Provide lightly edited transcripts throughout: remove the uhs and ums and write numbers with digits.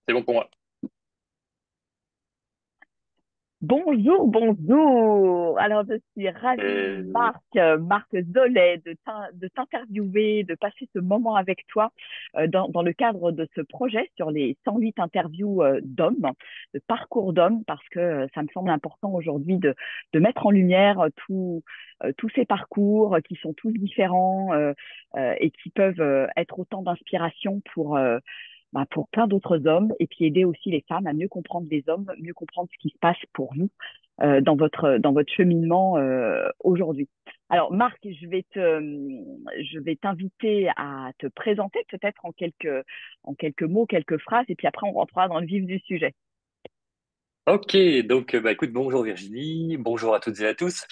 C'est bon pour moi. Bonjour, bonjour. Alors, je suis ravie, Et- Marc Zolet, de t'interviewer, de passer ce moment avec toi dans le cadre de ce projet sur les 108 interviews d'hommes, de parcours d'hommes, parce que ça me semble important aujourd'hui de mettre en lumière tous ces parcours qui sont tous différents et qui peuvent être autant d'inspiration pour plein d'autres hommes et puis aider aussi les femmes à mieux comprendre les hommes, mieux comprendre ce qui se passe pour vous dans votre cheminement aujourd'hui. Alors Marc, je vais t'inviter à te présenter peut-être en quelques mots, quelques phrases et puis après on rentrera dans le vif du sujet. Ok, donc écoute, bonjour Virginie, bonjour à toutes et à tous.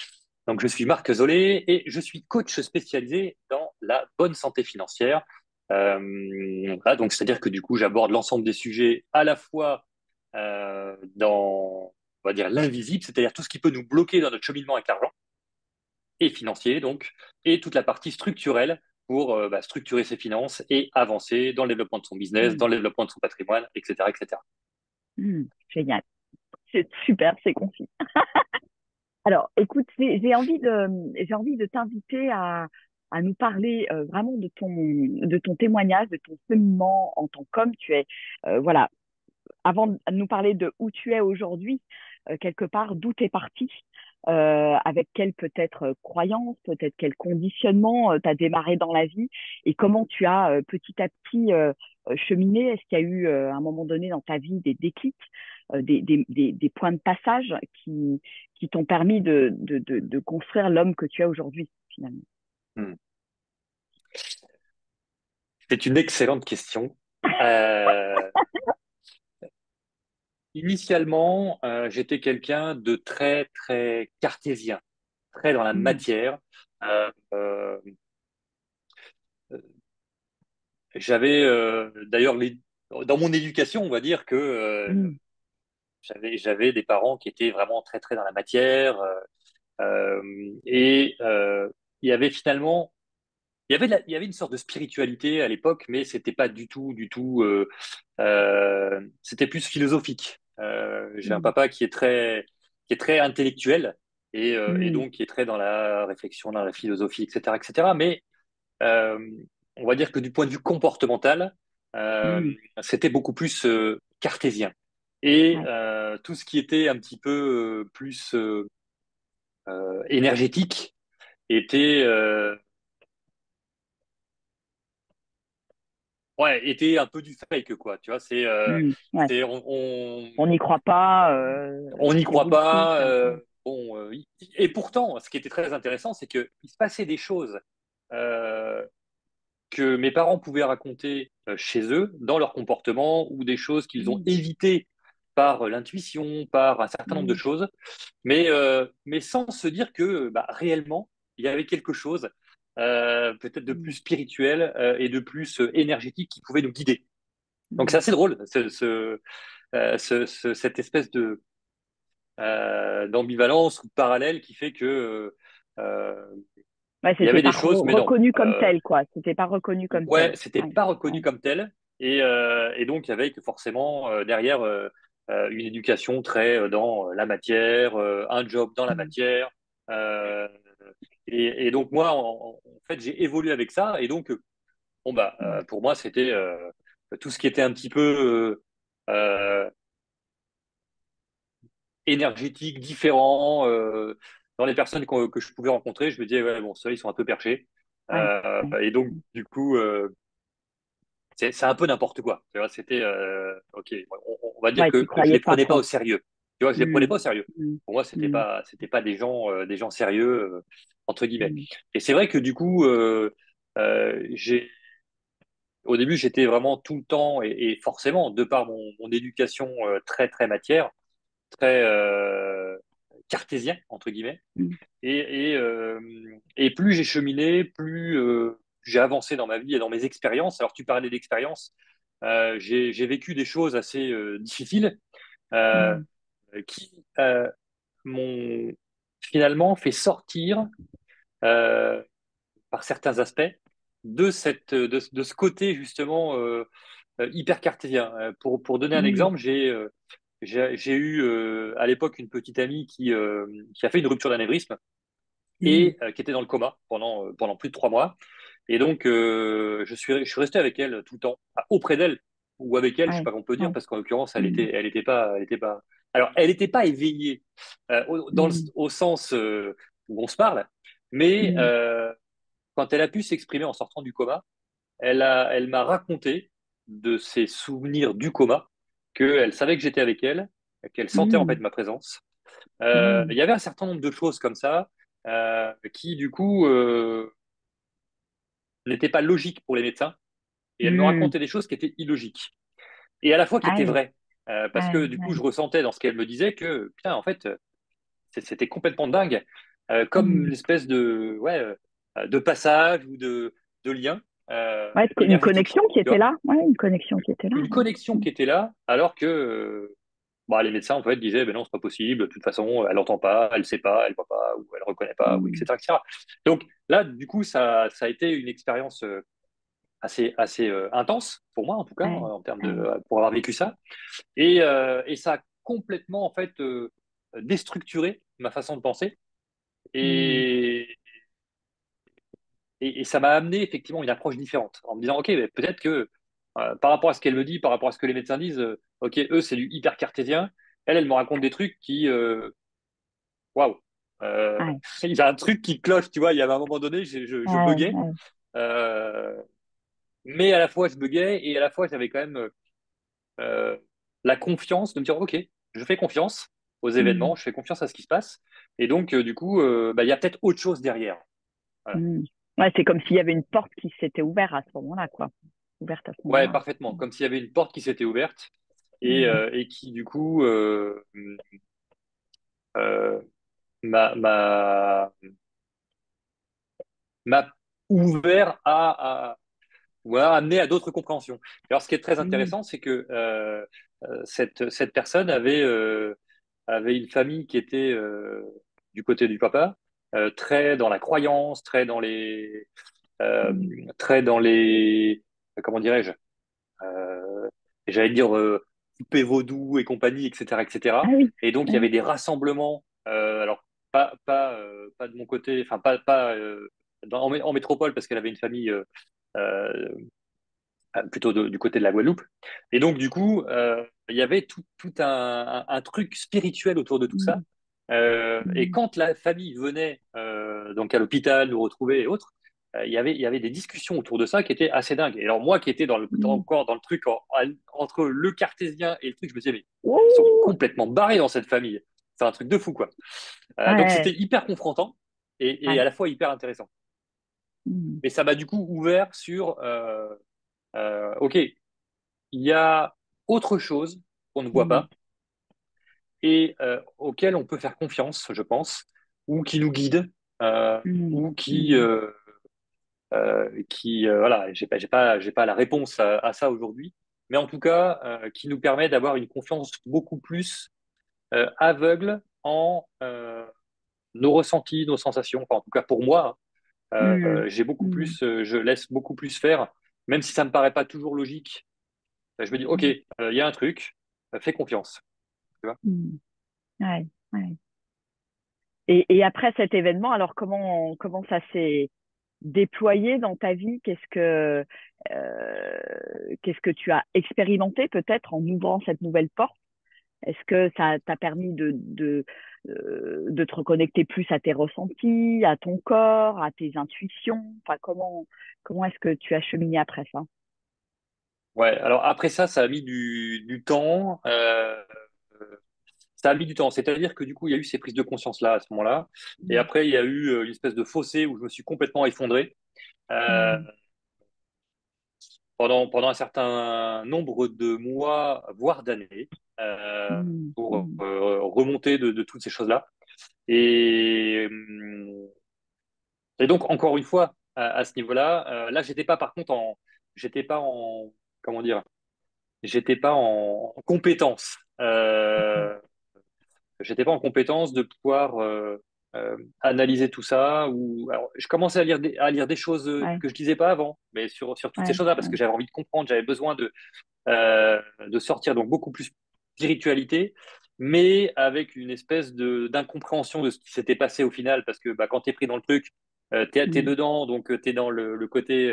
Donc je suis Marc Zollet et je suis coach spécialisé dans la bonne santé financière. Voilà, donc c'est-à-dire que du coup j'aborde l'ensemble des sujets à la fois dans, on va dire, l'invisible, c'est-à-dire tout ce qui peut nous bloquer dans notre cheminement avec l'argent et financier donc, et toute la partie structurelle pour structurer ses finances et avancer dans le développement de son business, Hmm, dans le développement de son patrimoine, etc., etc. génial, c'est super, c'est concis. Alors, écoute, j'ai envie de t'inviter à nous parler vraiment de ton témoignage, de ton cheminement en tant qu'homme. Tu es, voilà, avant de nous parler de où tu es aujourd'hui, quelque part, d'où tu es parti, avec quelle peut-être croyance, peut-être quel conditionnement tu as démarré dans la vie et comment tu as petit à petit cheminé. Est-ce qu'il y a eu à un moment donné dans ta vie des déclics, des points de passage qui t'ont permis de construire l'homme que tu es aujourd'hui, finalement? Hmm. C'est une excellente question. Euh, Initialement, j'étais quelqu'un de très, très cartésien, très dans la Mm, matière. Euh, euh, J'avais d'ailleurs dans mon éducation, on va dire que mm, j'avais des parents qui étaient vraiment très, très dans la matière. Et il y avait finalement il y avait une sorte de spiritualité à l'époque, mais c'était pas du tout. C'était plus philosophique. J'ai un mm, papa qui est très intellectuel et mm, donc qui est très dans la réflexion, dans la philosophie, etc., etc. Mais euh, on va dire que du point de vue comportemental, euh, mm. c'était beaucoup plus cartésien. Et Ouais. tout ce qui était un petit peu plus énergétique était ouais, était un peu du fake, quoi. Tu vois, Ouais. c'est, On n'y croit pas, on n'y c'est croit bullshit. pas. Bon, et pourtant, ce qui était très intéressant, c'est que il se passait des choses euh, que mes parents pouvaient raconter chez eux, dans leur comportement, ou des choses qu'ils ont Mm, évitées par l'intuition, par un certain nombre de mm, choses, mais sans se dire que bah, réellement, il y avait quelque chose peut-être de plus mm, spirituel et de plus énergétique qui pouvait nous guider. Donc c'est mm. assez drôle, cette espèce de d'ambivalence ou de parallèle qui fait que Ouais, il y c'était avait pas des choses, mais non. reconnu comme tel, quoi. C'était pas reconnu comme Ouais, tel. c'était Ouais, pas reconnu ouais. comme tel, et donc avec forcément derrière une éducation très dans la matière, un job dans la Mm, matière, euh, et donc moi en fait j'ai évolué avec ça, et donc bon bah mm, pour moi c'était tout ce qui était un petit peu énergétique, différent. Dans les personnes que je pouvais rencontrer, je me disais, ouais, bon, ceux-là, ils sont un peu perchés. ouais, ouais. Et donc, du coup, c'est un peu n'importe quoi. Tu vois, c'était, OK, on va dire Ouais, tu que je croyais les pas, prenais pas quoi. au sérieux. Tu vois, je les prenais Mm, pas au sérieux. mm, Pour moi, mm, c'était pas des gens sérieux, entre guillemets. mm, Et c'est vrai que du coup, au début, j'étais vraiment tout le temps, et forcément, de par mon éducation très, très matière, très cartésien, entre guillemets. mm, Et plus j'ai cheminé, plus j'ai avancé dans ma vie et dans mes expériences. Alors, tu parlais d'expériences. J'ai vécu des choses assez difficiles euh, mm, qui m'ont finalement fait sortir, par certains aspects, de ce côté, justement, hyper cartésien. Pour donner un Mm, exemple, j'ai eu à l'époque une petite amie qui a fait une rupture d'anévrisme mm, et qui était dans le coma pendant plus de 3 mois. Et donc, je suis resté avec elle tout le temps, enfin, auprès d'elle, ou avec elle, je sais ouais, pas qu'on peut dire, ouais, parce qu'en l'occurrence, mm, elle était pas, alors, elle était pas éveillée, mm, au sens où on se parle, mais mm, quand elle a pu s'exprimer en sortant du coma, elle m'a raconté de ses souvenirs du coma, qu'elle savait que j'étais avec elle, qu'elle sentait en fait mm, ma présence. Il mm, y avait un certain nombre de choses comme ça qui, du coup, n'étaient pas logiques pour les médecins, et elle me mm. racontait des choses qui étaient illogiques, et à la fois qui étaient Ouais, vraies, parce ouais, que du coup, je ouais. ressentais dans ce qu'elle me disait que, putain, en fait, c'était complètement dingue, comme Mm. une espèce de passage ou de lien Ouais, une énergétique, connexion qui tu était vois, là. Ouais, une connexion qui était là. une Ouais. connexion qui était là, alors que bah, les médecins en fait disaient ben non, c'est pas possible, de toute façon, elle entend pas, elle sait pas, elle voit pas, ou elle reconnaît pas, ou Mm. etc., etc. Donc là, du coup, ça a été une expérience assez intense pour moi, en tout cas, Ouais, en termes de ouais. pour avoir vécu ça, et ça a complètement en fait déstructuré ma façon de penser, Mm. et et ça m'a amené effectivement une approche différente, en me disant, OK, mais peut-être que par rapport à ce qu'elle me dit, par rapport à ce que les médecins disent, OK, eux, c'est du hyper cartésien. Elle me raconte des trucs qui, waouh, euh, Ouais, il y a un truc qui cloche, tu vois. Il y avait un moment donné, je ouais, buguais, ouais. euh, mais à la fois, je buguais et à la fois, j'avais quand même euh, la confiance de me dire, OK, je fais confiance aux Mm. événements, je fais confiance à ce qui se passe. Et donc, du coup, bah, il y a peut-être autre chose derrière. Voilà. Mm. Ouais, c'est comme s'il y avait une porte qui s'était ouverte à ce moment-là, quoi. Ouverte à ce Ouais, moment-là. parfaitement. Comme s'il y avait une porte qui s'était ouverte Mm. et qui, du coup, euh, m'a m'a- m'a ouvert ou a amené à d'autres compréhensions. Alors, ce qui est très Mm. intéressant, c'est que cette personne avait une famille qui était du côté du papa, très dans la croyance, euh, Mm. très dans les, comment dirais-je, j'allais dire poupées vaudou et compagnie, etc., Ah etc. oui. Et donc il y avait Ouais. des rassemblements. Alors pas de mon côté, enfin pas en métropole parce qu'elle avait une famille euh, plutôt du côté de la Guadeloupe. Et donc du coup il y avait tout un truc spirituel autour de tout ça. Mm. Et Mm. quand la famille venait donc à l'hôpital nous retrouver et autres, il y avait des discussions autour de ça qui étaient assez dingues. Et alors moi qui étais Mm. encore dans le truc entre le cartésien et le truc, je me disais mais ils sont Ouh. complètement barrés dans cette famille. C'est un truc de fou quoi. Donc Ouais, c'était hyper confrontant et à ouais. la fois hyper intéressant. Mm. Et ça m'a du coup ouvert sur ok, il y a autre chose qu'on ne voit Mm. pas et auquel on peut faire confiance, je pense, ou qui nous guide, Mm. ou Mm. voilà, j'ai pas la réponse à ça aujourd'hui, mais en tout cas, qui nous permet d'avoir une confiance beaucoup plus aveugle en nos ressentis, nos sensations. Enfin, en tout cas, pour moi, Mm. j'ai beaucoup Mm. plus, je laisse beaucoup plus faire, même si ça me paraît pas toujours logique. Je me dis, OK, Mm. il y a un truc, fais confiance. Tu vois. Mm. Ouais, ouais. Et après cet événement, alors comment ça s'est déployé dans ta vie? Qu'est-ce que tu as expérimenté peut-être en ouvrant cette nouvelle porte? Est-ce que ça t'a permis de te reconnecter plus à tes ressentis, à ton corps, à tes intuitions? Enfin, comment est-ce que tu as cheminé après ça? Ouais, alors après ça, ça a mis du temps. Ça a mis du temps. C'est-à-dire que du coup, il y a eu ces prises de conscience-là à ce moment-là. Et Mm, après, il y a eu une espèce de fossé où je me suis complètement effondré euh, mm, pendant un certain nombre de mois, voire d'années, mm, pour mm, remonter de toutes ces choses-là. Et donc, encore une fois, à ce niveau-là, là, j'étais pas en, comment dire, j'étais pas en compétence. mm, J'étais pas en compétence de pouvoir analyser tout ça. Alors, je commençais à lire des choses Ouais, que je lisais pas avant, mais sur toutes ces ouais, choses-là, parce que ouais. j'avais envie de comprendre, j'avais besoin de sortir, donc beaucoup plus spiritualité, mais avec une espèce d'incompréhension de ce qui s'était passé au final, parce que bah, quand tu es pris dans le truc, t'es Mm, dedans, donc tu es dans le côté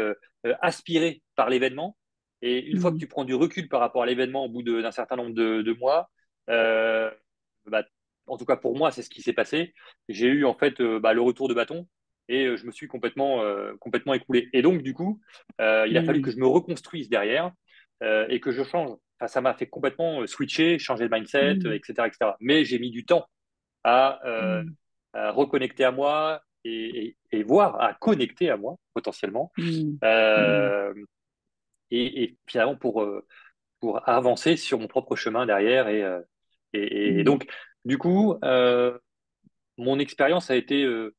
aspiré par l'événement. Et une fois que mm, tu prends du recul par rapport à l'événement au bout d'un certain nombre de mois, euh, bah, en tout cas pour moi, c'est ce qui s'est passé. J'ai eu en fait bah, le retour de bâton et je me suis complètement écoulé. Et donc, du coup, il a fallu que mm, je me reconstruise derrière et que je change. Enfin, ça m'a fait complètement switcher, changer de mindset, mm, etc., etc. Mais j'ai mis du temps à, mm, à reconnecter à moi et voir, à connecter à moi potentiellement. mm, mm, Euh, et finalement pour avancer sur mon propre chemin derrière. Et mm, donc, du coup, mon expérience a été, je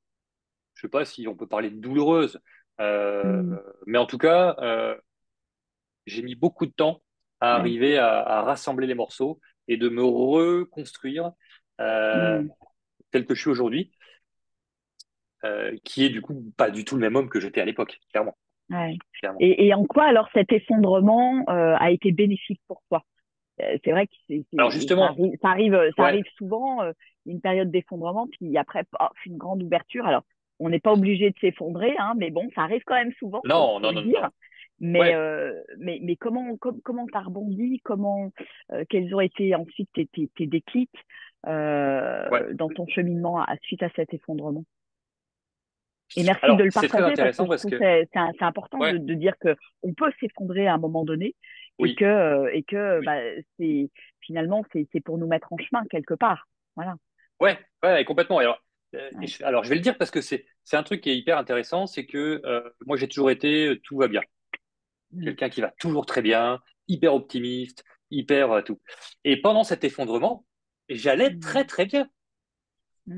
sais pas si on peut parler de douloureuse, euh, mm, mais en tout cas, j'ai mis beaucoup de temps à ouais, arriver à rassembler les morceaux et de me reconstruire euh, mm, tel que je suis aujourd'hui, qui est du coup pas du tout le même homme que j'étais à l'époque, clairement, ouais. clairement. Et en quoi alors cet effondrement a été bénéfique pour toi? C'est vrai que Alors justement, ça ouais, arrive souvent, une période d'effondrement, puis après, paf, une grande ouverture. Alors, on n'est pas obligé de s'effondrer, hein, mais bon, ça arrive quand même souvent, non, faut non, le non, dire. non, ouais, Mais comment t'as rebondi? Quels ont été ensuite tes déclics ouais. dans ton cheminement suite à cet effondrement? Et merci de Alors le c'est très partager parce que intéressant je parce trouve que que, c'est important ouais, de dire que on peut s'effondrer à un moment donné oui, et que oui, bah, c'est finalement c'est pour nous mettre en chemin quelque part. Voilà. ouais, ouais, complètement. Alors, Ouais. alors je vais le dire parce que c'est un truc qui est hyper intéressant, c'est que moi j'ai toujours été tout va bien. Mm. Quelqu'un qui va toujours très bien, hyper optimiste, hyper tout. Et pendant cet effondrement, j'allais très Mm. très bien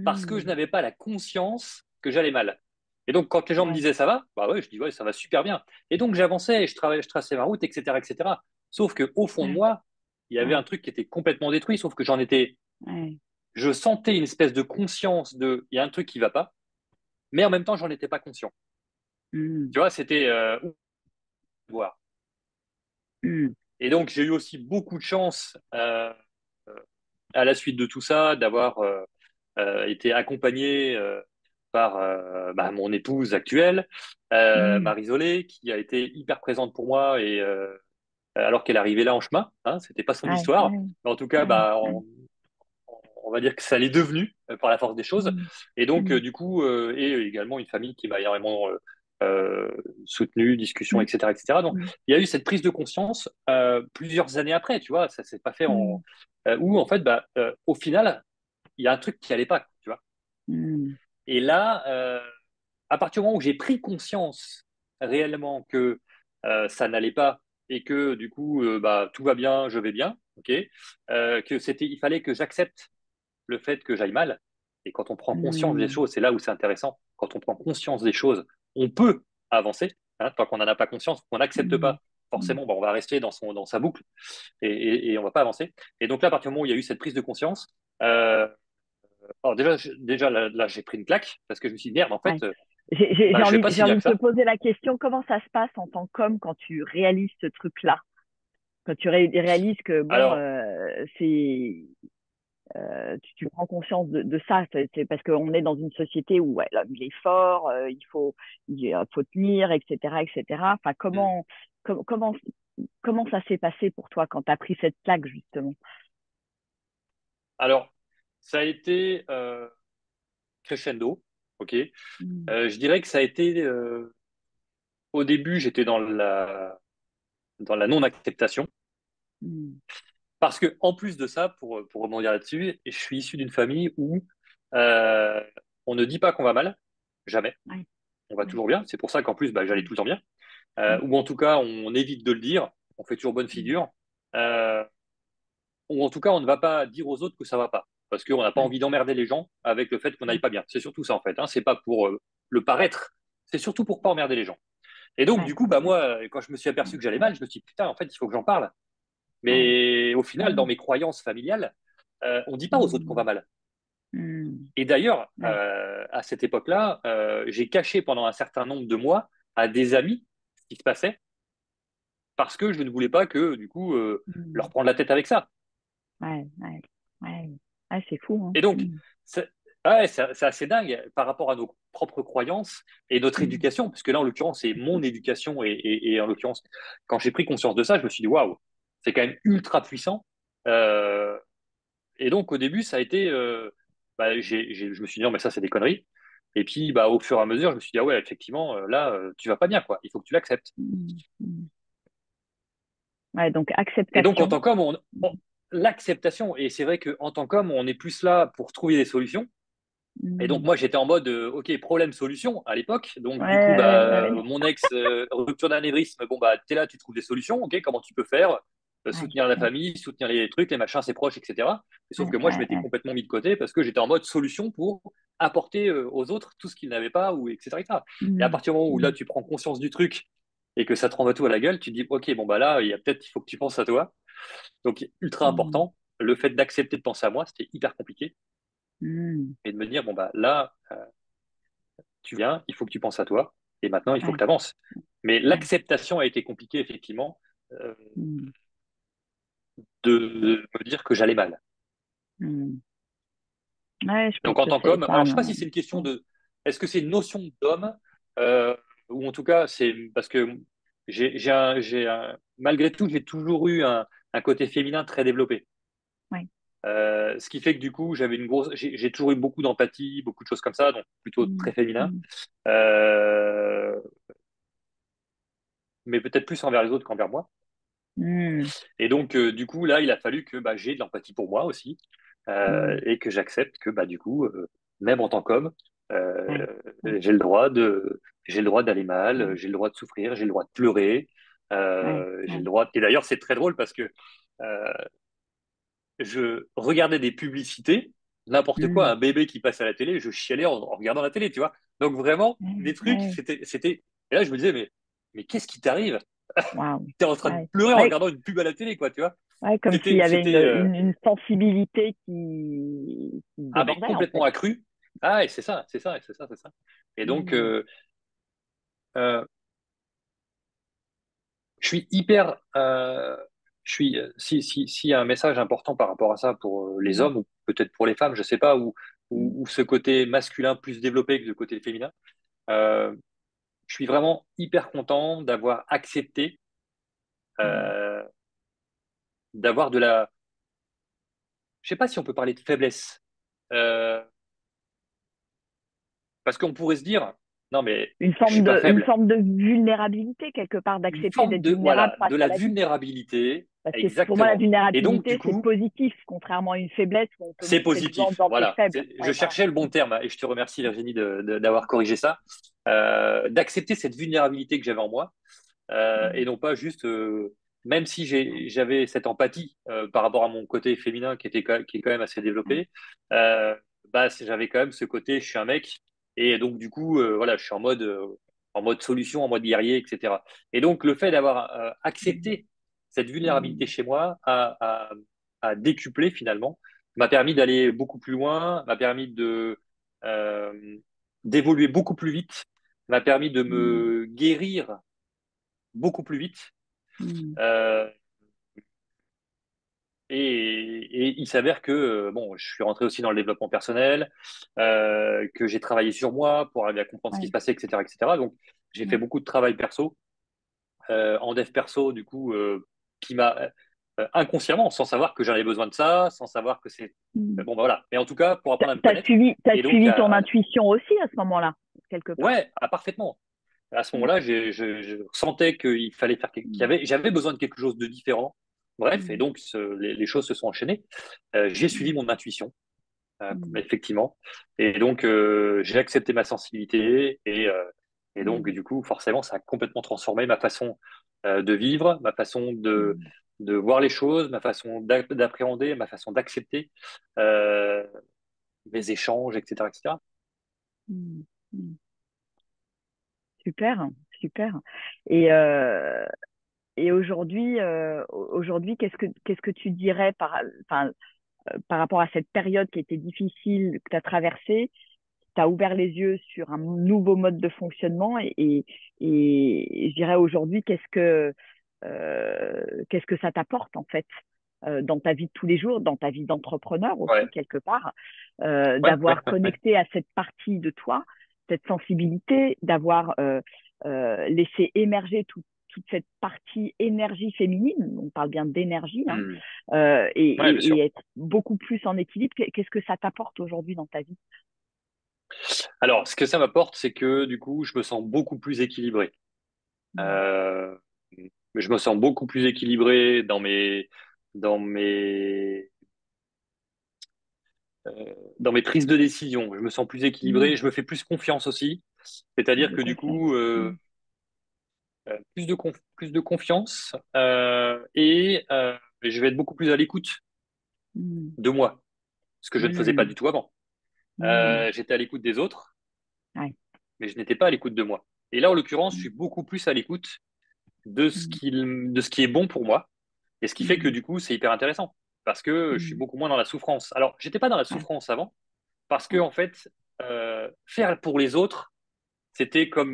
parce que je Mm. n'avais pas la conscience que j'allais mal. Et donc quand les gens me Ouais. disaient ça va, bah ouais, je dis ouais, ça va super bien. Et donc j'avançais, je travaillais, je traçais ma route, etc., etc. Sauf que au fond de Ouais. moi, il y avait un Ouais. truc qui était complètement détruit, sauf que j'en étais, Ouais. je sentais une espèce de conscience de, il y a un truc qui va pas, mais en même temps, j'en étais pas conscient. Mm. Tu vois, c'était voir. Mm. Et donc j'ai eu aussi beaucoup de chance à la suite de tout ça, d'avoir été accompagné par bah, mon épouse actuelle, Mm. Marie-Zolé, qui a été hyper présente pour moi et alors qu'elle arrivait là en chemin, hein, c'était pas son Ouais. histoire, Ouais. mais en tout cas, Ouais. bah, Ouais. on va dire que ça l'est devenu par la force des choses. Mm. Et donc, Mm. du coup, et également une famille qui m'a énormément euh, soutenu, discussion, Mm. etc., etc. Donc, Mm. il y a eu cette prise de conscience plusieurs années après, tu vois, ça s'est pas fait Mm. où en fait, bah, au final, il y a un truc qui allait pas, tu vois. Mm. Et là, à partir du moment où j'ai pris conscience réellement que ça n'allait pas et que du coup, bah, tout va bien, je vais bien, ok, il fallait que j'accepte le fait que j'aille mal. Et quand on prend conscience des Mm. choses, c'est là où c'est intéressant. Quand on prend conscience des choses, on peut avancer. Hein, tant qu'on n'en a pas conscience, qu'on n'accepte Mm. pas, forcément, bah, on va rester dans sa boucle et on va pas avancer. Et donc là, à partir du moment où il y a eu cette prise de conscience, euh, alors déjà là, j'ai pris une claque parce que je me suis dit, merde, en fait, Ouais. J'ai bah, je vais pas j'ai si bien envie que de te ça. poser la question, comment ça se passe en tant qu'homme quand tu réalises ce truc-là? Quand tu réalises que, bon, Alors, tu prends conscience de ça, c'est parce qu'on est dans une société où ouais, l'homme, il est fort, faut tenir, etc., etc. Enfin, hmm, com- comment, comment ça s'est passé pour toi quand tu as pris cette claque, justement? alors, ça a été crescendo, ok. Mm. Je dirais que ça a été, au début, j'étais dans la non-acceptation. Mm. Parce que, en plus de ça, pour rebondir là-dessus, je suis issu d'une famille où euh, on ne dit pas qu'on va mal, jamais. Ouais, On va ouais, toujours bien. C'est pour ça qu'en plus, bah, j'allais mm, tout le temps bien. mm, Ou en tout cas, on évite de le dire. On fait toujours bonne mm, figure. Euh, ou en tout cas, on ne va pas dire aux autres que ça va pas. Parce qu'on n'a pas ouais, envie d'emmerder les gens avec le fait qu'on n'aille mm, pas bien. C'est surtout ça, en fait. Hein. C'est pas pour le paraître. C'est surtout pour pas emmerder les gens. Et donc, du ouais, coup, bah, moi, quand je me suis aperçu mm, que j'allais mal, je me suis dit, putain, en fait, il faut que j'en parle. ouais, Mais au final, dans mm, mes croyances familiales, on ne dit pas aux autres qu'on va mm, mal. Et d'ailleurs, Ouais. à cette époque-là, j'ai caché pendant un certain nombre de mois à des amis ce qui se passait parce que je ne voulais pas que, du coup, leur Mm. prendre la tête avec ça. Ouais, ouais, ouais. Ouais, c'est fou, hein. Et donc, c'est ouais, c'est assez dingue par rapport à nos propres croyances et notre Mm. éducation, parce que là, en l'occurrence, c'est mon éducation. Et en l'occurrence, quand j'ai pris conscience de ça, je me suis dit, waouh, c'est quand même ultra puissant. Euh, et donc, au début, ça a été, bah, je me suis dit, non, mais ça, c'est des conneries. Et puis, bah, au fur et à mesure, je me suis dit, ah ouais, effectivement, là, tu vas pas bien, quoi. Il faut que tu l'acceptes. Mm. Mm. Ouais, donc Et donc, en acceptation. tant qu'homme, l'acceptation, et c'est vrai qu'en tant qu'homme, on est plus là pour trouver des solutions. Et donc, Mm. moi, j'étais en mode, OK, problème-solution à l'époque. Donc, Ouais, du coup, ouais, bah, ouais, mon ex, rupture d'anévrisme, bon, bah, t'es là, tu trouves des solutions. OK, comment tu peux faire? ouais, Soutenir la ouais, famille, soutenir les trucs, les machins, ses proches, etc. Et sauf ouais, que moi, je ouais, m'étais ouais. complètement mis de côté parce que j'étais en mode solution pour apporter aux autres tout ce qu'ils n'avaient pas, ou etc., etc. Et à Mm. partir du moment où là, Mm. tu prends conscience du truc et que ça te renvoie tout à la gueule, tu te dis, OK, bon, bah là, il faut que tu penses à toi. Donc, ultra Mm. important. Le fait d'accepter de penser à moi, c'était hyper compliqué. Mm. Et de me dire, bon, bah là, tu viens, il faut que tu penses à toi, et maintenant, il faut que Ouais, tu avances. Mais ouais. l'acceptation a été compliquée, effectivement, euh, Mm. de me dire que j'allais mal. Mm. Ouais, je pense Donc, en que tant c'est qu'homme, ça. alors je ne sais pas Non. si c'est une question Ouais. de, est-ce que c'est une notion d'homme, euh, ou en tout cas, c'est parce que malgré tout, j'ai toujours eu un côté féminin très développé. Ouais. Ce qui fait que du coup, j'ai toujours eu beaucoup d'empathie, beaucoup de choses comme ça, donc plutôt Mm. très féminin. Mm. Euh, mais peut-être plus envers les autres qu'envers moi. Mm. Et donc, du coup, là, il a fallu que bah, j'ai de l'empathie pour moi aussi, Mm. et que j'accepte que, bah, du coup, même en tant qu'homme, Ouais, ouais, j'ai le droit d'aller mal, mm. j'ai le droit de souffrir, j'ai le droit de pleurer, Ouais, j'ai le ouais. droit. Et d'ailleurs, c'est très drôle parce que euh, je regardais des publicités, n'importe quoi, Mm. un bébé qui passe à la télé, je chialais en regardant la télé, tu vois. Donc vraiment, Ouais, des trucs, ouais. c'était. Et là, je me disais, mais qu'est-ce qui t'arrive? Waouh. T'es en train de Ouais. pleurer en Ouais, regardant une pub à la télé, quoi, tu vois. ouais, comme s'il y avait C'était une sensibilité qui ah, mais débordait, en complètement fait. accru. Ah, et c'est ça, c'est ça, c'est ça, c'est ça. Et donc, Mm. euh, je suis hyper. S'il y a un message important par rapport à ça pour les Mm. hommes, ou peut-être pour les femmes, je sais pas, Mm. ou ce côté masculin plus développé que le côté féminin, euh, je suis vraiment hyper content d'avoir accepté, Mm. euh, d'avoir de la. Je sais pas si on peut parler de faiblesse. Euh, parce qu'on pourrait se dire, non, mais je suis pas Une faible. forme de vulnérabilité, quelque part, Une d'accepter forme d'être de, vulnérable voilà, face de à la la vie. vulnérabilité, Parce que pour moi, la exactement. Et donc, du vulnérabilité, c'est coup, positif, contrairement à une faiblesse où on peut c'est montrer du doigt en positif. disant t'es Voilà. faible. Je Ouais, voilà. cherchais le bon terme, hein, et je te remercie, Virginie, d'avoir corrigé ça. D'accepter cette vulnérabilité que j'avais en moi, et Mm. non pas juste, même si j'avais cette empathie par rapport à mon côté féminin qui est quand même assez Ouais. développé, euh, bah, j'avais quand même ce côté, je suis un mec, et donc du coup, voilà, je suis en mode solution, en mode guerrier, etc. Et donc le fait d'avoir Mm. accepté cette vulnérabilité Mm. chez moi a décuplé finalement, m'a permis d'aller beaucoup plus loin, m'a permis euh, d'évoluer beaucoup plus vite, m'a permis de Mm. me guérir beaucoup plus vite. Mm. Euh, et il s'avère que bon, je suis rentré aussi dans le développement personnel, que j'ai travaillé sur moi pour arriver à comprendre ce qui se Ouais. passait, etc., etc. Donc, j'ai fait Ouais. beaucoup de travail perso, en dev perso, du coup, qui m'a inconsciemment, sans savoir que j'en avais besoin de ça, sans savoir que c'est Mm. bon, bah, voilà. Mais en tout cas, pour apprendre à me connaître. T'as Et donc, suivi ton intuition aussi à ce moment-là, quelque part. ouais, parfaitement. À ce Ouais. moment-là, je sentais qu'il fallait faire Mm. j'avais besoin de quelque chose de différent. Bref, et Mm. donc les choses se sont enchaînées. J'ai suivi Mm. mon intuition, Mm. effectivement, et donc j'ai accepté ma sensibilité, et donc Mm. du coup, forcément, ça a complètement transformé ma façon de vivre, ma façon Mm. de voir les choses, ma façon d'appréhender, ma façon d'accepter euh, mes échanges, etc., etc. Mm. Mm. Super, super. Et, euh, et aujourd'hui, qu'est-ce que tu dirais par, enfin, par rapport à cette période qui était difficile que tu as traversée, tu as ouvert les yeux sur un nouveau mode de fonctionnement et je dirais aujourd'hui, qu'est-ce que ça t'apporte en fait dans ta vie de tous les jours, dans ta vie d'entrepreneur aussi Ouais, quelque part, ouais, ouais, d'avoir ouais, ouais. connecté à cette partie de toi, cette sensibilité, d'avoir laissé émerger toute cette partie énergie féminine, on parle bien d'énergie, hein, Hmm. Ouais, bien sûr. et être beaucoup plus en équilibre. Qu'est-ce que ça t'apporte aujourd'hui dans ta vie? Alors, ce que ça m'apporte, c'est que du coup, je me sens beaucoup plus équilibré. Mm. Euh, je me sens beaucoup plus équilibré dans mes, dans mes prises de décision. Je me sens plus Mm. équilibré. Je me fais plus confiance aussi. Plus C'est-à-dire de que du confiance. coup, Mm. plus de confiance je vais être beaucoup plus à l'écoute Mm. de moi, ce que je ne faisais pas Mm. du tout avant. Mm. J'étais à l'écoute des autres, Ouais. mais je n'étais pas à l'écoute de moi. Et là, en l'occurrence, je Mm. suis beaucoup plus à l'écoute Mm. de ce qui est bon pour moi. Et ce qui fait que Mm. du coup, c'est hyper intéressant parce que je suis Mm. beaucoup moins dans la souffrance. Alors, j'étais pas dans la Ouais. souffrance avant parce que Ouais. en fait, faire pour les autres, c'était comme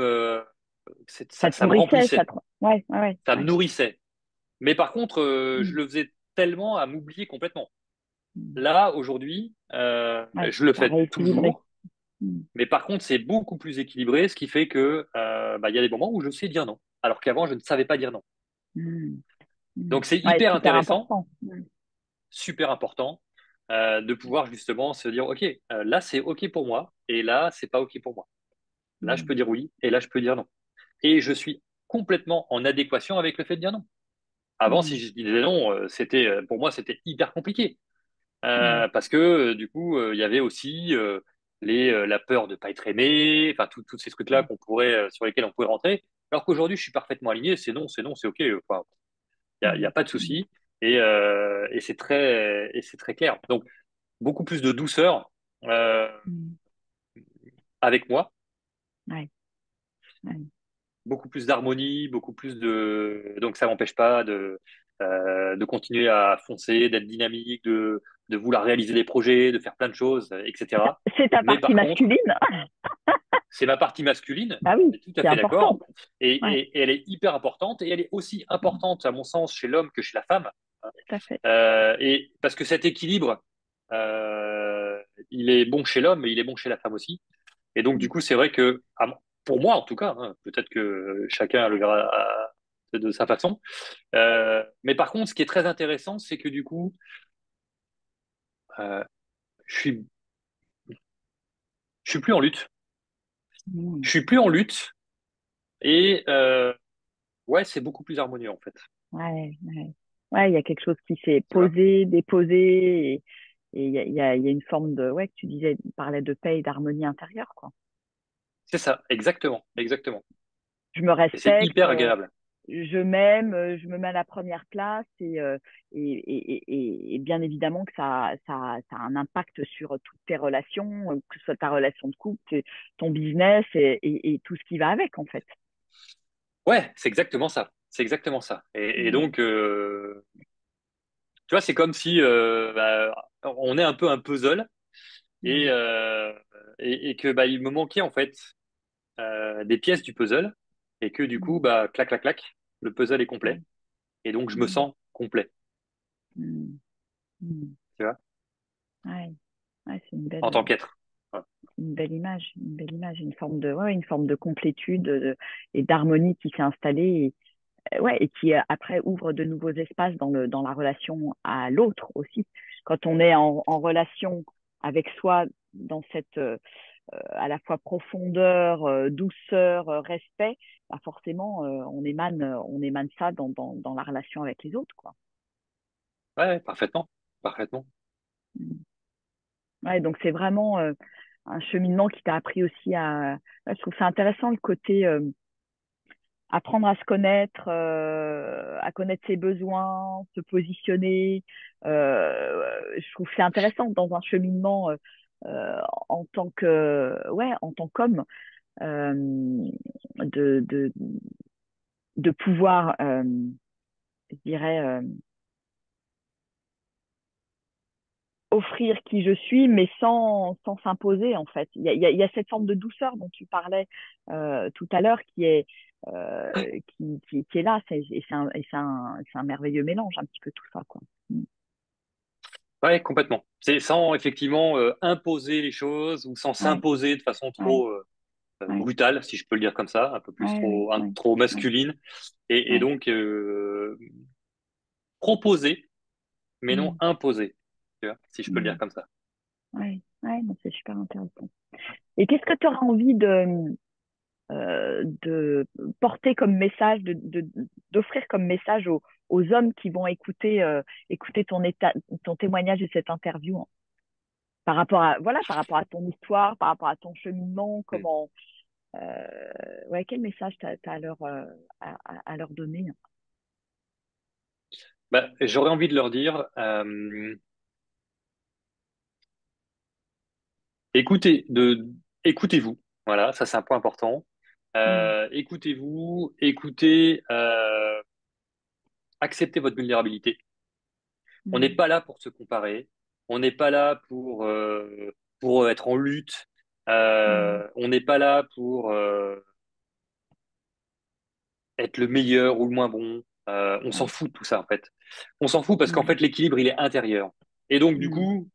Ça te ça me nourrissait, remplissait, ouais, ouais, ouais, ça me ouais. nourrissait. Mais par contre, je Mm. le faisais tellement à m'oublier complètement. Mm. Là, aujourd'hui, Ouais. je le Ça a fais rééquilibré. toujours, Mm. mais par contre, c'est beaucoup plus équilibré, ce qui fait que il y a des moments où je sais dire non, alors qu'avant, je ne savais pas dire non. Mm. Mm. Donc, c'est Ouais, hyper super intéressant, important. Mm. super important de pouvoir justement se dire, OK, là, c'est OK pour moi, et là, c'est pas OK pour moi. Là, je peux Mm. dire oui, et là, je peux dire non. Et je suis complètement en adéquation avec le fait de dire non. Avant, si Mm. je disais non, pour moi, c'était hyper compliqué. Mm. Parce que du coup, il y avait aussi la peur de pas être aimé, enfin tous ces trucs-là sur lesquels on pourrait rentrer. Alors qu'aujourd'hui, je suis parfaitement aligné. C'est non, c'est OK. Enfin, il y a Mm. pas de Mm. souci. Et c'est très clair. Donc, beaucoup plus de douceur Mm. avec moi, Ouais, ouais. beaucoup plus d'harmonie, donc ça m'empêche pas de continuer à foncer, d'être dynamique, de vouloir réaliser des projets, de faire plein de choses, etc. C'est ta Mais partie par contre, masculine. c'est ma partie masculine, Bah on oui, est tout à c'est fait important. d'accord, Ouais, et elle est hyper importante, et elle est aussi mm, importante, à mon sens, chez l'homme que chez la femme. tout à fait. Et parce que cet équilibre, euh, il est bon chez l'homme, mais il est bon chez la femme aussi. Et donc, du Mm. coup, c'est vrai que, pour moi en tout cas, hein, peut-être que chacun le verra de sa façon. Mais par contre, ce qui est très intéressant, c'est que du coup, euh, je suis, je suis plus en lutte. Mm. Je suis plus en lutte et ouais, c'est beaucoup plus harmonieux en fait. Ouais, ouais. Ouais, il y a quelque chose qui s'est Tu vois? posé, déposé, et il y a une forme de, ouais, que tu disais, tu parlais de paix et d'harmonie intérieure, quoi. C'est ça, exactement, exactement. Je me Et c'est respecte, hyper agréable. je m'aime, je me mets à la première place et bien évidemment que ça a un impact sur toutes tes relations, que ce soit ta relation de couple, ton business et tout ce qui va avec, en fait. Ouais, c'est exactement ça. C'est exactement ça. Et Mm. donc, tu vois, c'est comme si on est un peu un puzzle et, Mm. euh, et que il me manquait en fait des pièces du puzzle et que du coup, Mm. clac, clac, clac, le puzzle est Ouais. complet. Et donc, je me Mm. sens complet. Mm. Mm. Tu vois, Ouais. Ouais, en tant qu'être. Ouais. une belle image, ouais, une forme de complétude et d'harmonie qui s'est installée ouais, et qui après ouvre de nouveaux espaces dans la relation à l'autre aussi. Quand on est en relation avec soi dans cette à la fois profondeur, douceur, respect, bah forcément on émane ça dans la relation avec les autres, quoi. Ouais, parfaitement. Parfaitement. Mm. Ouais, donc c'est vraiment un cheminement qui t'a appris aussi ouais, je trouve ça intéressant le côté apprendre à connaître ses besoins, se positionner. Je trouve que c'est intéressant dans un cheminement en tant ouais, en tant qu'homme, euh, de, de, de pouvoir, je dirais, offrir qui je suis, mais sans s'imposer, en fait. Il y a cette forme de douceur dont tu parlais tout à l'heure qui est là. C'est un merveilleux mélange, un petit peu tout ça, quoi. Mm. Ouais, complètement. C'est sans effectivement imposer les choses ou sans Ouais, s'imposer de façon ouais, trop ouais, brutale, si je peux le dire comme ça, un peu plus ouais, trop ouais, masculine, et ouais, donc proposer, mais non mm, imposer, tu vois, si je peux le dire mm, comme ça. ouais, ouais, non, c'est super intéressant. Et qu'est-ce que tu auras envie de porter comme message, d'offrir comme message aux hommes qui vont écouter ton témoignage et cette interview, hein, par rapport à ton histoire, par rapport à ton cheminement, Mm. quel message t'as à leur donner? Bah, j'aurais envie de leur dire, écoutez, écoutez-vous. Voilà, ça c'est un point important. Mm, Écoutez-vous, écoutez, acceptez votre vulnérabilité. On n'est mm, pas là pour se comparer. On n'est pas là pour être en lutte. mm, On n'est pas là pour être le meilleur ou le moins bon. On s'en ouais, fout de tout ça en fait. On s'en fout parce qu'en mm, fait l'équilibre il est intérieur. Et donc du mm, coup,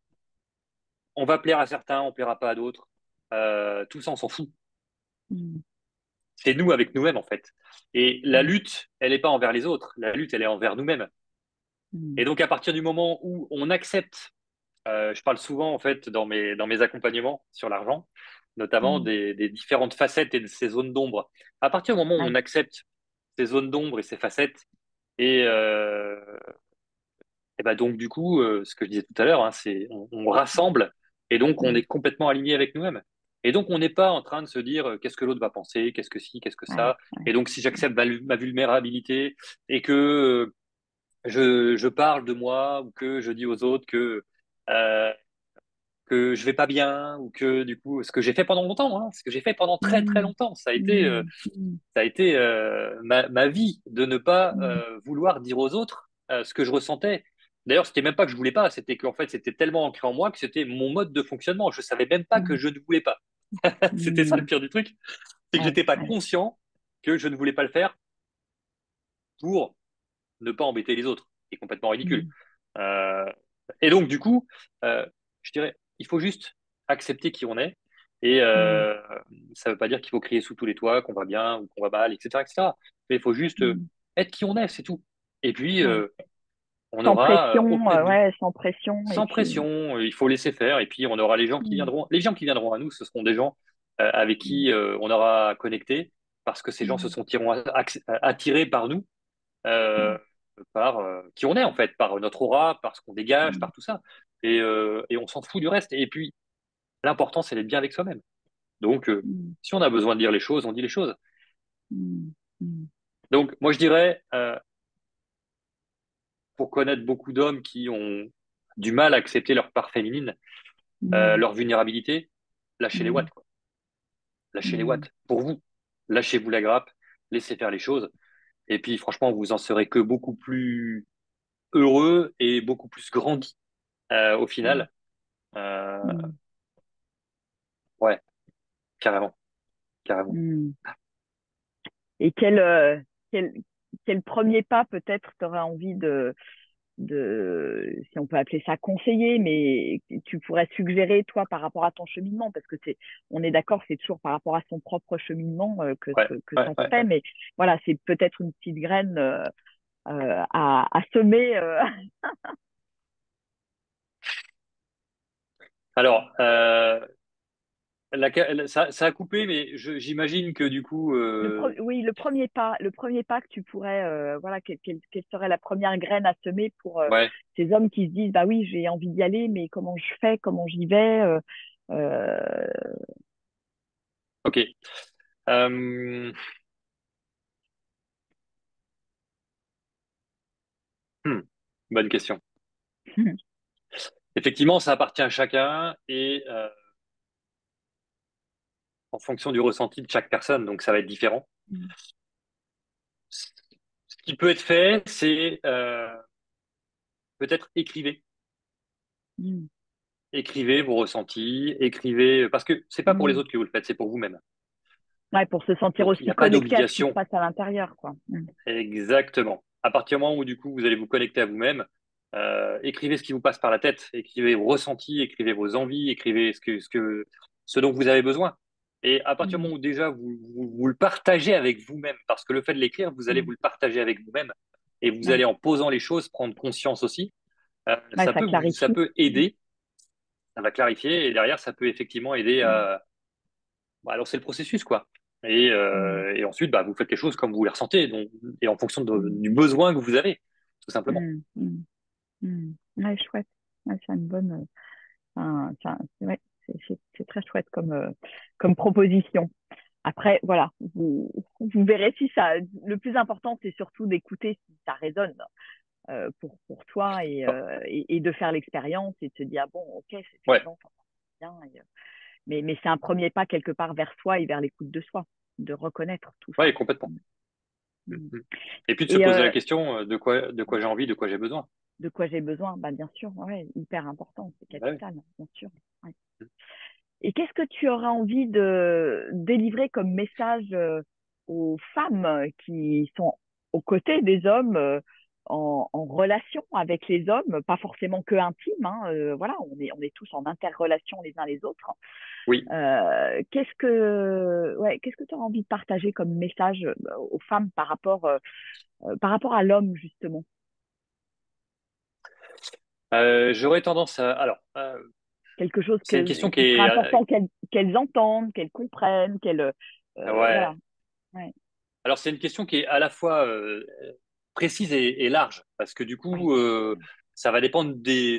on va plaire à certains, on plaira pas à d'autres. Tout ça on s'en fout. mm, C'est nous avec nous-mêmes en fait. Et la mm, lutte, elle n'est pas envers les autres. La lutte, elle est envers nous-mêmes. Et mm, donc à partir du moment où on accepte, je parle souvent en fait dans mes accompagnements sur l'argent, notamment mm, des différentes facettes et de ces zones d'ombre. À partir du moment où on ouais, accepte ces zones d'ombre et ces facettes, et, euh, et ben donc du coup, ce que je disais tout à l'heure, hein, c'est on rassemble et donc on mm, est complètement aligné avec nous-mêmes. Et donc on n'est pas en train de se dire qu'est-ce que l'autre va penser, qu'est-ce que ci, qu'est-ce que ouais, ça. ouais, Et donc si j'accepte ma vulnérabilité et que je parle de moi ou que je dis aux autres euh, que je vais pas bien ou que du coup ce que j'ai fait pendant longtemps, hein, ce que j'ai fait pendant très très mm, longtemps, mm, mm, ça a été ma vie de ne pas mm, vouloir dire aux autres ce que je ressentais. D'ailleurs, c'était même pas que je voulais pas, c'était qu'en fait c'était tellement ancré en moi que c'était mon mode de fonctionnement. Je savais même pas que mm, je ne voulais pas. C'était ça le mm, pire du truc, c'est que ouais, j'étais pas ouais, conscient que je ne voulais pas le faire pour ne pas embêter les autres. C'est complètement ridicule. mm, Euh, et donc, du coup, je dirais, il faut juste accepter qui on est. Et mm, ça ne veut pas dire qu'il faut crier sous tous les toits, qu'on va bien ou qu'on va mal, etc., etc. Mais il faut juste mm, être qui on est, c'est tout. Et puis, ouais. on Sans aura pression, auprès de nous, ouais, sans pression, et sans puis. pression, il faut laisser faire. Et puis, on aura les gens qui Mm, viendront. Les gens qui viendront à nous, ce seront des gens avec mm, qui on aura connecté, parce que ces gens se mm, sentiront attirés par nous euh, ouais, par qui on est en fait, par notre aura, par ce qu'on dégage, mm, par tout ça. Et on s'en fout du reste. Et puis, l'important, c'est d'être bien avec soi-même. Donc, mm, si on a besoin de dire les choses, on dit les choses. mm, mm, Donc, moi, je dirais, pour connaître beaucoup d'hommes qui ont du mal à accepter leur part féminine, mm, leur vulnérabilité, lâchez les mm, watts, quoi. Lâchez les mm, watts. Pour vous, lâchez-vous la grappe, laissez faire les choses. Et puis, franchement, vous en serez que beaucoup plus heureux et beaucoup plus grandi au mm, final. Euh, mm, ouais, carrément, carrément. mm. Et quel, quel premier pas peut-être tu aurais envie si on peut appeler ça conseiller, mais tu pourrais suggérer toi par rapport à ton cheminement, parce que on est d'accord, c'est toujours par rapport à son propre cheminement Ouais, que ouais, ça se ouais, fait, ouais. mais voilà, c'est peut-être une petite graine à semer. Alors, ça a coupé, mais j'imagine que du coup, Oui, le premier pas que tu pourrais, voilà, quelle serait la première graine à semer pour ouais, ces hommes qui se disent, bah oui, j'ai envie d'y aller, mais comment je fais, comment j'y vais, euh, ok. Euh, hmm, bonne question. Effectivement, ça appartient à chacun et en fonction du ressenti de chaque personne, donc ça va être différent. Ce qui peut être fait, c'est peut-être écrivez. écrivez vos ressentis, écrivez, parce que c'est pas pour les Mm. autres que vous le faites, c'est pour vous-même. Ouais, pour se sentir Donc, il n'y aussi a pas connecté à ce qui se d'obligation. passe à l'intérieur, quoi. Exactement. À partir du moment où, du coup, vous allez vous connecter à vous-même, écrivez ce qui vous passe par la tête, écrivez vos ressentis, écrivez vos envies, écrivez ce dont vous avez besoin. Et à partir du Mm. moment où déjà vous le partagez avec vous-même, parce que le fait de l'écrire, vous allez Mm. vous le partager avec vous-même, et vous Ouais. allez en posant les choses prendre conscience aussi. Ouais, ça Ça clarifie. peut aider, ça va clarifier, et derrière, ça peut effectivement aider Mm. à lancer le processus, quoi. Mm. Et ensuite, bah, vous faites les choses comme vous les ressentez, et en fonction Mm. du besoin que vous avez, tout simplement. Mm. Mm. Mm. Ouais, chouette. Ouais, c'est une bonne. Ouais, c'est très chouette comme proposition. Après, voilà, vous verrez si ça. Le plus important, c'est surtout d'écouter si ça résonne pour toi Oh, et de faire l'expérience et de se dire, ah bon, ok, c'est ouais, effectivement, ça marche bien. Mais c'est un premier pas quelque part vers soi et vers l'écoute de soi, de reconnaître tout ça. ouais, complètement. Mm, Mm. mm. Et puis de se Et poser la question de quoi j'ai envie, de quoi j'ai besoin. de quoi j'ai besoin? Bah, bien sûr, ouais, hyper important, c'est Ouais. capital, bien sûr. Ouais. Et qu'est-ce que tu auras envie de délivrer comme message aux femmes qui sont aux côtés des hommes en relation avec les hommes, pas forcément que intime, hein, voilà, on est tous en interrelation les uns les autres. Oui. Qu'est-ce que tu auras envie de partager comme message aux femmes par rapport à l'homme, justement? J'aurais tendance à. Alors, Quelque chose c'est une question qui qui sera est. important qu'elles entendent, qu'elles comprennent, voilà. Ouais. Ouais, Alors, c'est une question qui est à la fois précise et large, parce que du ouais. coup, ça va dépendre des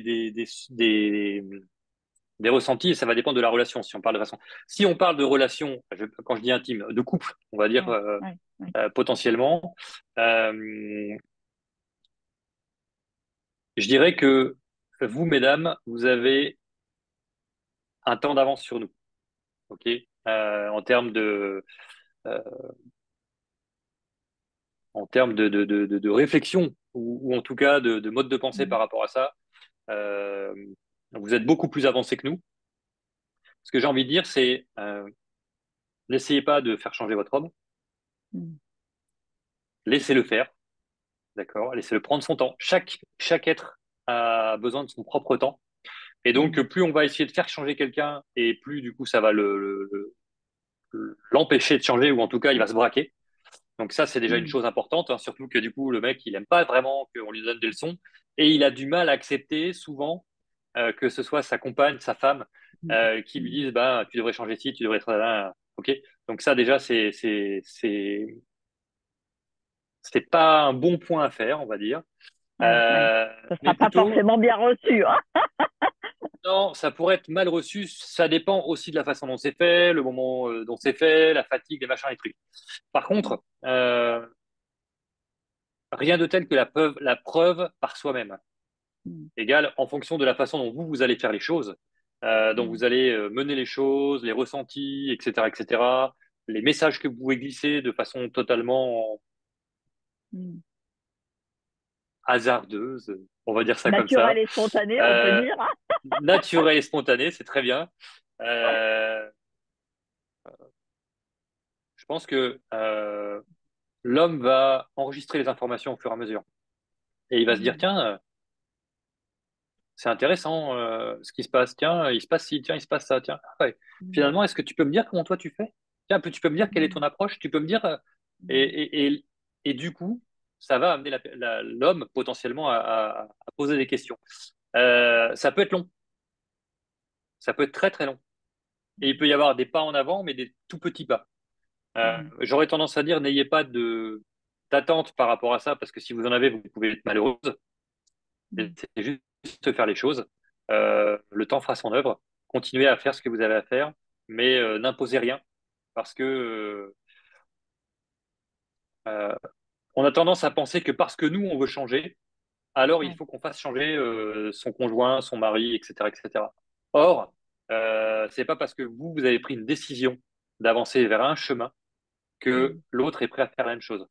ressentis et ça va dépendre de la relation. Si on parle de façon, si on parle de relation, quand je dis intime, de couple, on va dire Ouais, ouais, ouais. potentiellement, euh, je dirais que vous, mesdames, vous avez un temps d'avance sur nous, ok, en termes euh, de réflexion ou en tout cas de mode de pensée Mm, par rapport à ça. Euh, vous êtes beaucoup plus avancé que nous. Ce que j'ai envie de dire, c'est n'essayez pas de faire changer votre homme, mm, laissez-le faire, d'accord? Laissez-le prendre son temps. Chaque être a besoin de son propre temps. Et donc, mm, plus on va essayer de faire changer quelqu'un, et plus du coup, ça va l'empêcher de changer, ou en tout cas, il va se braquer. Donc ça, c'est déjà une mm, chose importante, hein, surtout que du coup, le mec, il aime pas vraiment qu'on lui donne des leçons, et il a du mal à accepter souvent que ce soit sa compagne, sa femme, mm, qui lui mm. disent, bah, tu devrais changer ci, tu devrais être là, ok. Donc ça, déjà, c'est pas un bon point à faire, on va dire. Ouais, ouais. Ça Mais sera pas plutôt, forcément bien reçu, hein. non, ça pourrait être mal reçu. Ça dépend aussi de la façon dont c'est fait, le moment dont c'est fait, la fatigue, les machins, les trucs. Par contre, rien de tel que la preuve par soi-même. Mm, Égal, en fonction de la façon dont vous allez faire les choses, dont mm, vous allez mener les choses, les ressentis, etc., les messages que vous pouvez glisser de façon totalement mm. hasardeuse, on va dire ça comme Naturel ça, et spontané, on peut euh, dire, hein. naturel et spontané, c'est très bien. Euh, je pense que l'homme va enregistrer les informations au fur et à mesure. Et il va se dire, Mm, tiens, c'est intéressant ce qui se passe. Tiens, il se passe ci, tiens, il se passe ça. Tiens, ah ouais. mm, Finalement, est-ce que tu peux me dire comment toi tu fais? Tiens, tu peux me dire quelle est ton mm, approche? Tu peux me dire et, mm, et, et, et du coup, ça va amener l'homme potentiellement à poser des questions. Ça peut être long, ça peut être très très long. Et il peut y avoir des pas en avant, mais des tout petits pas. mm, J'aurais tendance à dire, n'ayez pas de d'attente par rapport à ça, parce que si vous en avez, vous pouvez être malheureuse. mm, C'est juste faire les choses. Le temps fera son œuvre. Continuez à faire ce que vous avez à faire, mais n'imposez rien parce que euh, on a tendance à penser que parce que nous on veut changer, alors il ouais, faut qu'on fasse changer son conjoint, son mari, etc., etc. Or, c'est pas parce que vous avez pris une décision d'avancer vers un chemin que mm, l'autre est prêt à faire la même chose.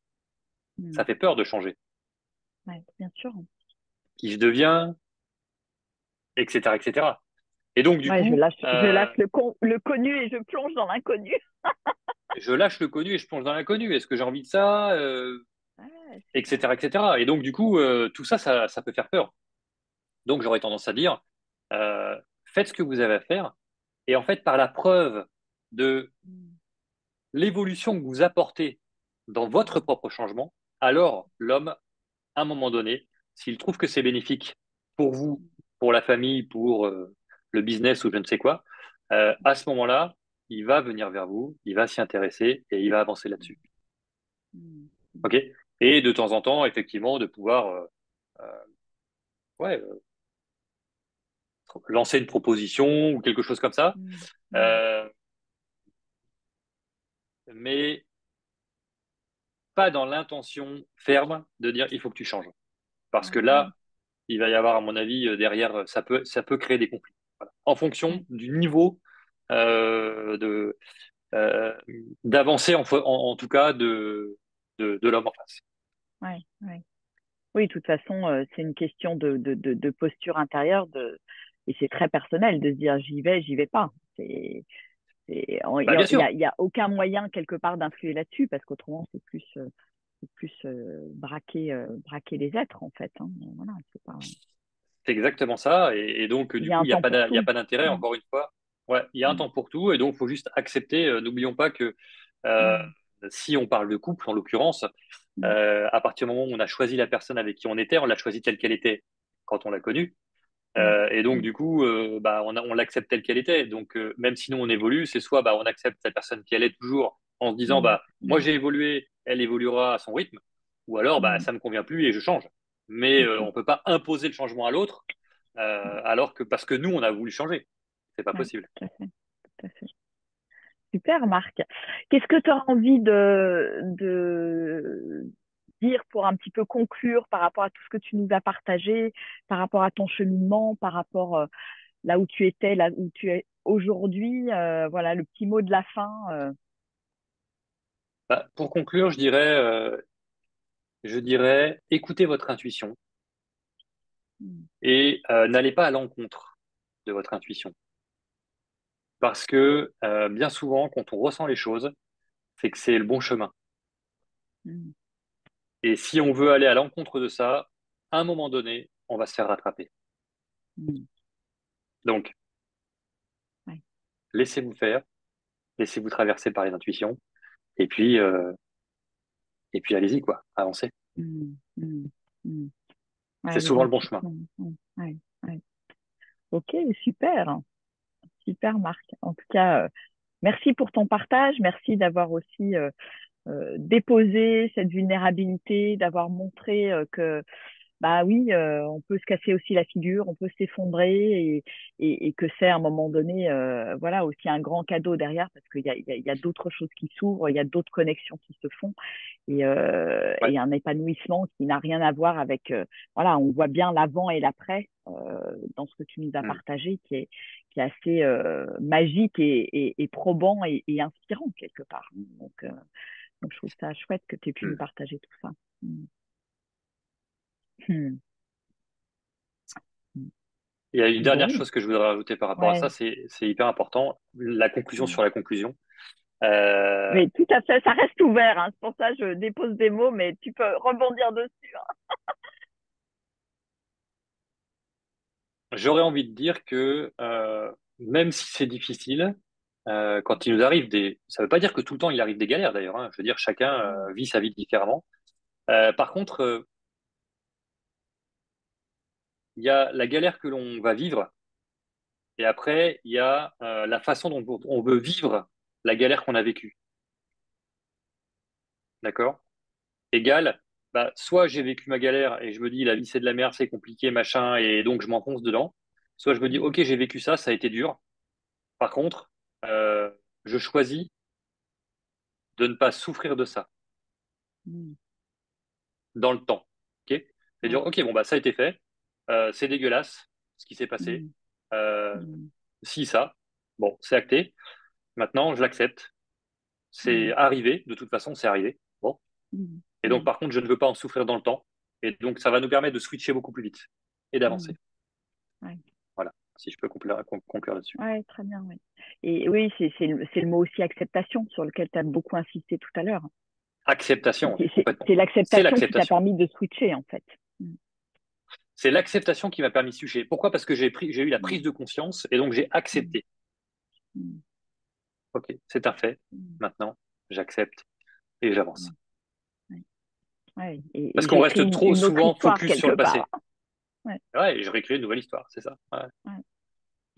Ça mm. fait peur de changer. Ouais, bien sûr. Qui je deviens, etc., etc. Et donc, du Ouais, coup, je lâche le connu et je plonge dans l'inconnu. je lâche le connu et je plonge dans l'inconnu. Est-ce que j'ai envie de ça? Ouais, c'est ça. Etc., etc. Et donc, du coup, tout ça, ça peut faire peur. Donc, j'aurais tendance à dire, faites ce que vous avez à faire. Et en fait, par la preuve de Mm, l'évolution que vous apportez dans votre mm, propre changement, alors l'homme, à un moment donné, s'il trouve que c'est bénéfique pour vous, pour la famille, pour le business ou je ne sais quoi, à ce moment-là, il va venir vers vous, il va s'y intéresser et il va avancer là-dessus. mm, OK? mm, Et de temps en temps, effectivement, de pouvoir ouais, lancer une proposition ou quelque chose comme ça. mm, mm, Euh, mais pas dans l'intention ferme de dire il faut que tu changes. Parce que ouais, ouais, là, il va y avoir, à mon avis, derrière, ça peut créer des conflits. Voilà. En fonction ouais, du niveau de euh, d'avancée, en tout cas, de l'homme en face. ouais, ouais. Oui, de toute façon, c'est une question de posture intérieure et c'est très personnel de se dire j'y vais pas. Bah, bien sûr, Il y a aucun moyen quelque part d'influer là-dessus parce qu'autrement c'est plus braquer les êtres en fait. Hein. Voilà, c'est pas. c'est exactement ça. Et donc, Il du y a coup, un temps pour il y a tout. pas d'intérêt, Mm, encore une fois. Ouais, il y a un mm, temps pour tout. Et donc, il faut juste accepter. N'oublions pas que euh, mm, si on parle de couple, en l'occurrence, mm, à partir du moment où on a choisi la personne avec qui on était, on l'a choisie telle qu'elle était quand on l'a connue. mm, Et donc, mm, du coup, bah, on l'accepte telle qu'elle était. Donc, même si nous, on évolue, c'est soit bah, on accepte cette personne qui elle est toujours en se disant, mm, bah, moi, mm, j'ai évolué, elle évoluera à son rythme, ou alors, bah, mm. ça me convient plus et je change. Mais C'est on ça. peut pas imposer le changement à l'autre, alors que parce que nous, on a voulu changer. C'est pas Ouais, possible. tout à fait, tout à fait. Super, Marc. Qu'est-ce que tu as envie de dire pour un petit peu conclure par rapport à tout ce que tu nous as partagé, par rapport à ton cheminement, par rapport là où tu étais, là où tu es aujourd'hui, voilà, le petit mot de la fin. Bah, pour conclure, je dirais, écoutez votre intuition Mm, et n'allez pas à l'encontre de votre intuition. Parce que bien souvent, quand on ressent les choses, c'est que c'est le bon chemin. mm, Et si on veut aller à l'encontre de ça, à un moment donné, on va se faire rattraper. mm. Donc, Ouais. laissez-vous faire, laissez-vous traverser par les intuitions, et puis allez-y, quoi, avancez. Mm, mm, mm. C'est Ouais, les souvent le bon chemin. intuitions. Mm, ouais, ouais. Ok, super, super, Marc. En tout cas, merci pour ton partage. Merci d'avoir aussi déposé cette vulnérabilité, d'avoir montré que bah oui, on peut se casser aussi la figure, on peut s'effondrer et que c'est à un moment donné, voilà, aussi un grand cadeau derrière parce qu'il y a d'autres choses qui s'ouvrent, il y a d'autres connexions qui se font Ouais. et un épanouissement qui n'a rien à voir avec, voilà, on voit bien l'avant et l'après dans ce que tu nous as Mm. partagé qui est assez magique et probant et inspirant quelque part. Donc, je trouve ça chouette que tu aies pu nous Mm. partager tout ça. Mm. Hmm. Il y a une dernière Bon, chose que je voudrais rajouter par rapport à ça, ouais. c'est hyper important, la conclusion Mm. sur la conclusion. Euh, Oui, tout à fait. Ça reste ouvert. Hein. C'est pour ça que je dépose des mots, mais tu peux rebondir dessus. Hein. J'aurais envie de dire que même si c'est difficile, quand il nous arrive ça veut pas dire que tout le temps il arrive des galères d'ailleurs, hein. Je veux dire, chacun Mm. vit sa vie différemment. Par contre, il y a la galère que l'on va vivre. Et après, il y a la façon dont on veut vivre la galère qu'on a vécue. D'accord? Égal, bah, soit j'ai vécu ma galère et je me dis la vie c'est de la merde, c'est compliqué, machin, et donc je m'enfonce dedans. Soit je me dis Mm. ok, j'ai vécu ça, ça a été dur. Par contre, euh, je choisis de ne pas souffrir de ça Mm. dans le temps. Ok? C'est Ouais. dire ok, bon, bah, ça a été fait. C'est dégueulasse ce qui s'est passé. Mm. Euh, Mm. si, ça. Bon, c'est acté. Maintenant, je l'accepte. C'est Mm. arrivé. De toute façon, c'est arrivé. Bon. Mm. Et donc, Mm. par contre, je ne veux pas en souffrir dans le temps. Et donc, ça va nous permettre de switcher beaucoup plus vite et Mm. d'avancer. Ouais. Voilà. si je peux conclure là-dessus. Ouais, très bien, oui. Et oui, c'est le mot aussi acceptation sur lequel tu as beaucoup insisté tout à l'heure. Acceptation, on est complètement C'est d'accord. C'est l'acceptation qui t'a l'acceptation. permis de switcher, en fait. Mm. C'est l'acceptation qui m'a permis de switcher. Pourquoi? Parce que j'ai eu la prise Mm. de conscience et donc j'ai Mm. accepté. Mm. Ok, c'est un fait. Mm. Maintenant, j'accepte et j'avance. Ouais, ouais, ouais. Parce Et qu'on j'écris reste trop une autre souvent histoire focus sur quelque le part. passé. Ouais, Ouais, et je réécris une nouvelle histoire, c'est ça. Ouais. ouais.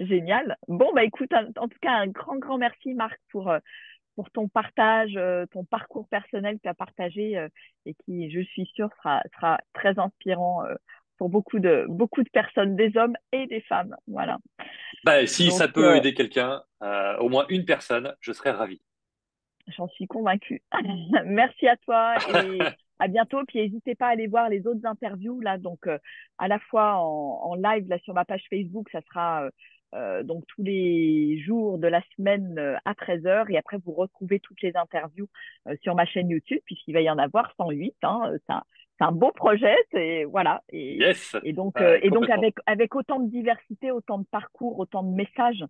Génial. Bon, bah écoute, en tout cas, un grand, grand merci, Marc, pour ton partage, ton parcours personnel que tu as partagé et qui, je suis sûre, sera très inspirant pour beaucoup de personnes, des hommes et des femmes. Voilà. Bah, si Donc, ça peut aider quelqu'un, au moins une personne, je serais ravi. j'en suis convaincue. Merci à toi et à bientôt. Puis n'hésitez pas à aller voir les autres interviews là. Donc à la fois en live là sur ma page Facebook, ça sera donc tous les jours de la semaine à 13 heures. Et après vous retrouvez toutes les interviews sur ma chaîne YouTube puisqu'il va y en avoir 108. Hein. C'est un beau projet. C'est voilà. Yes, Et donc complètement. avec autant de diversité, autant de parcours, autant de messages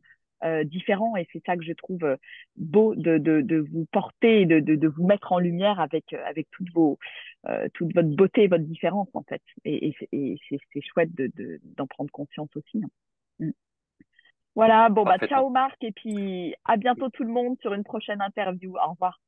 différents. Et c'est ça que je trouve beau de vous porter, de vous mettre en lumière avec toute votre beauté, votre différence en fait. Et c'est chouette d'en prendre conscience aussi. Hein. Mm. Voilà, bon bah Parfaitement. ciao Marc et puis à bientôt tout le monde sur une prochaine interview. Au revoir.